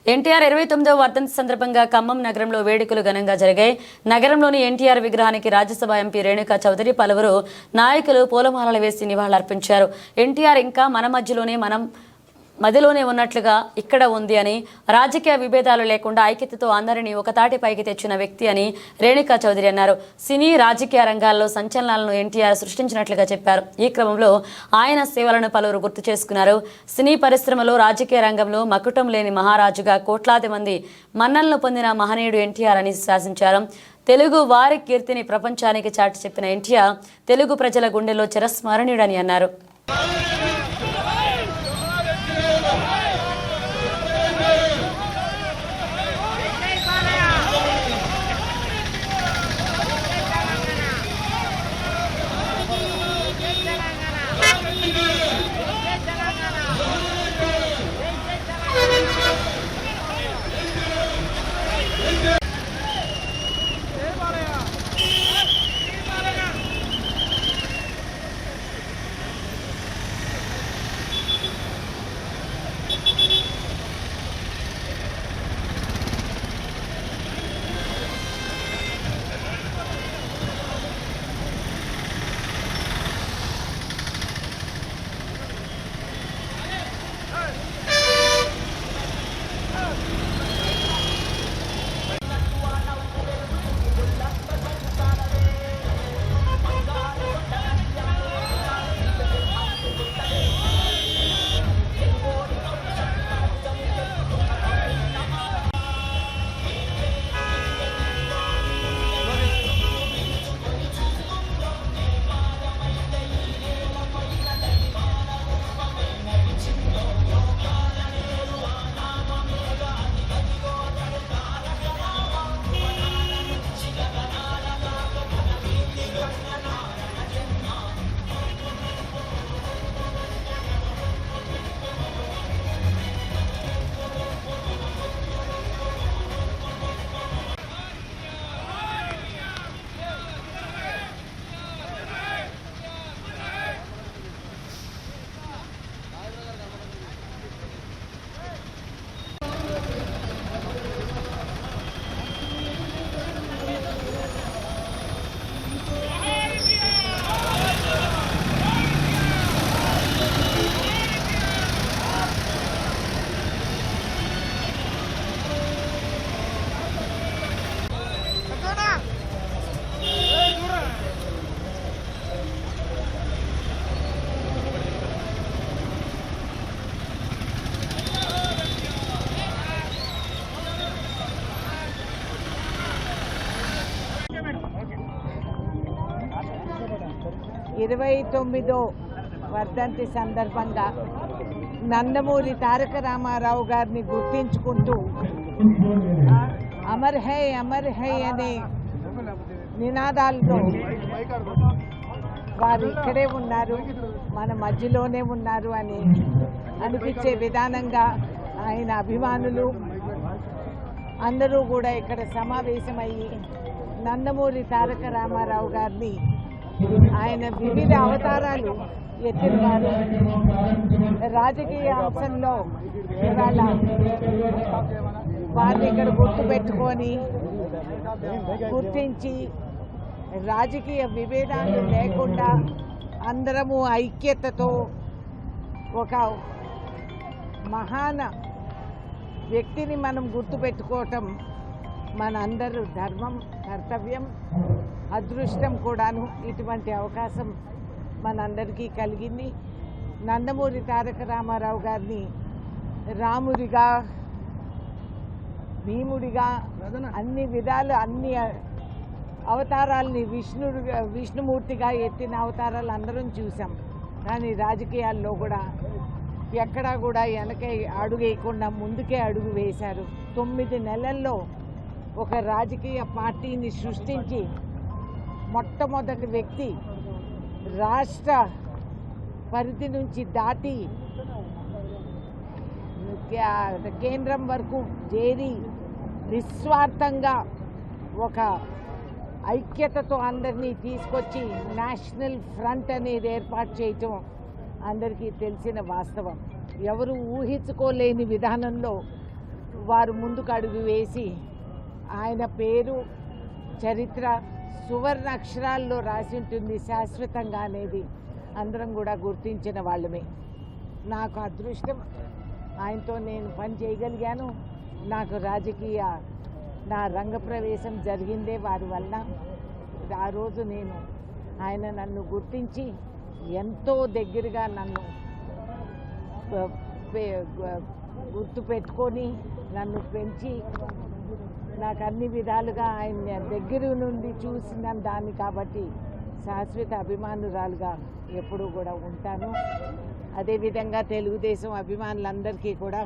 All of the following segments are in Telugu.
ఎన్టీఆర్ 29వ వర్ధంతి సందర్భంగా ఖమ్మం నగరంలో వేడుకలు ఘనంగా జరిగాయి. నగరంలోని ఎన్టీఆర్ విగ్రహానికి రాజ్యసభ ఎంపీ రేణుకా చౌదరి పలువురు నాయకులు పూలమాలలు వేసి నివాళులర్పించారు. ఎన్టీఆర్ ఇంకా మన మదిలోనే ఉన్నట్లుగా ఇక్కడ ఉంది అని, రాజకీయ విభేదాలు లేకుండా ఐక్యతతో అందరినీ ఒక తాటిపైకి తెచ్చిన వ్యక్తి అని రేణుకా చౌదరి అన్నారు. సినీ రాజకీయ రంగాల్లో సంచలనాలను ఎన్టీఆర్ సృష్టించినట్లుగా చెప్పారు. ఈ క్రమంలో ఆయన సేవలను పలువురు గుర్తు చేసుకున్నారు. సినీ పరిశ్రమలో రాజకీయ రంగంలో మకుటం లేని మహారాజుగా కోట్లాది మంది మన్ననలు పొందిన మహనీయుడు ఎన్టీఆర్ అని శాసించారు. తెలుగు వారి కీర్తిని ప్రపంచానికి చాటి చెప్పిన ఎన్టీఆర్ తెలుగు ప్రజల గుండెల్లో చిరస్మరణీయుడని అన్నారు. ఇరవై 29వ వర్ధంతి సందర్భంగా నందమూరి తారక రామారావు గారిని గుర్తించుకుంటూ అమర్ హై అనే నినాదాలతో వారు ఇక్కడే ఉన్నారు, మన మధ్యలోనే ఉన్నారు అని అనిపించే విధానంగా ఆయన అభిమానులు అందరూ కూడా ఇక్కడ సమావేశమయ్యి నందమూరి తారక రామారావు గారిని ఆయన వివిధ అవతారాలు ఎత్తినవారు. రాజకీయ అంశంలో ఇవాళ వారిని ఇక్కడ గుర్తుపెట్టుకొని గుర్తించి రాజకీయ విభేదాలు లేకుండా అందరము ఐక్యతతో ఒక మహాన వ్యక్తిని మనం గుర్తుపెట్టుకోవటం మనందరూ ధర్మం, కర్తవ్యం, అదృష్టం కూడాను. ఇటువంటి అవకాశం మనందరికీ కలిగింది. నందమూరి తారక రామారావు గారిని రాముడిగా, భీముడిగా, అన్ని విధాలు అన్ని అవతారాలని విష్ణుమూర్తిగా ఎత్తిన అవతారాలు అందరం చూసాం. కానీ రాజకీయాల్లో కూడా ఎక్కడా కూడా వెనకే అడుగు వేయకుండా ముందుకే అడుగు వేశారు. 9 నెలల్లో ఒక రాజకీయ పార్టీని సృష్టించి మొట్టమొదటి వ్యక్తి రాష్ట్ర పరిధి నుంచి దాటి కేంద్రం వరకు చేరి నిస్వార్థంగా ఒక ఐక్యతతో అందరినీ తీసుకొచ్చి నేషనల్ ఫ్రంట్ అనేది ఏర్పాటు చేయటం అందరికీ తెలిసిన వాస్తవం. ఎవరు ఊహించుకోలేని విధానంలో వారు ముందుకు అడుగు వేసి ఆయన పేరు చరిత్ర సువర్ణ అక్షరాల్లో రాసి ఉంటుంది శాశ్వతంగా అనేది అందరం కూడా గుర్తించిన వాళ్ళమే. నాకు అదృష్టం, ఆయనతో నేను పని చేయగలిగాను. నాకు రాజకీయ నా రంగప్రవేశం జరిగిందే వారి వల్ల. ఆ రోజు ఆయన నన్ను గుర్తించి ఎంతో దగ్గరగా నన్ను గుర్తు పెట్టుకొని నన్ను పెంచి నాకు అన్ని విధాలుగా ఆయన దగ్గర నుండి చూసిన దాన్ని కాబట్టి శాశ్వత అభిమానురాలుగా ఎప్పుడూ కూడా ఉంటాను. అదేవిధంగా తెలుగుదేశం అభిమానులందరికీ కూడా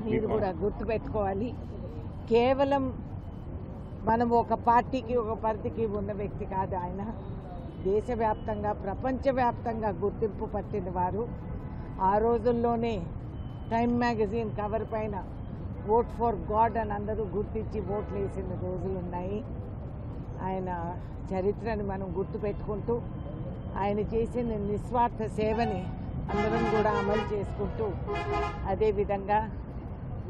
మీరు కూడా గుర్తుపెట్టుకోవాలి, కేవలం మనం ఒక పార్టీకి ఒక పరిధికి ఉన్న వ్యక్తి కాదు ఆయన. దేశవ్యాప్తంగా ప్రపంచవ్యాప్తంగా గుర్తింపు పట్టిన వారు. ఆ రోజుల్లోనే టైమ్ మ్యాగజైన్ కవర్ పైన ఓట్ ఫర్ గాడ్ అని అందరూ గుర్తించి ఓట్లు వేసిన రోజులు ఉన్నాయి. ఆయన చరిత్రను మనం గుర్తుపెట్టుకుంటూ ఆయన చేసిన నిస్వార్థ సేవని అందరం కూడా అమలు చేసుకుంటూ అదేవిధంగా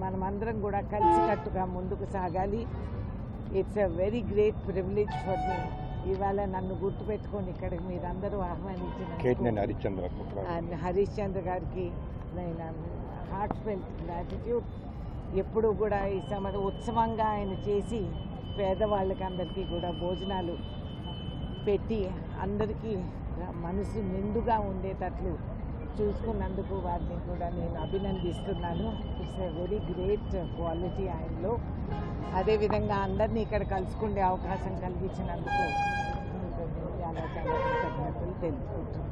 మనమందరం కూడా కలిసికట్టుగా ముందుకు సాగాలి. It's a very great privilege for me. ఇవాళ నన్ను గుర్తుపెట్టుకొని ఇక్కడికి మీరందరూ ఆహ్వానించిన హరీశ్చంద్ర గారికి నేను హార్ట్ ఫెల్ట్ గ్రాటిట్యూడ్. ఎప్పుడు కూడా ఈ ఉత్సవంగా ఆయన చేసి పేదవాళ్ళకి అందరికీ కూడా భోజనాలు పెట్టి అందరికీ మనసు నిండుగా ఉండేటట్లు చూసుకున్నందుకు వారిని కూడా నేను అభినందిస్తున్నాను. It's a very great quality ఆయనలో. అదేవిధంగా అందరినీ ఇక్కడ కలుసుకునే అవకాశం కలిగించినందుకు చాలా చాలా కృతజ్ఞతలు తెలుపుకుంటున్నాను.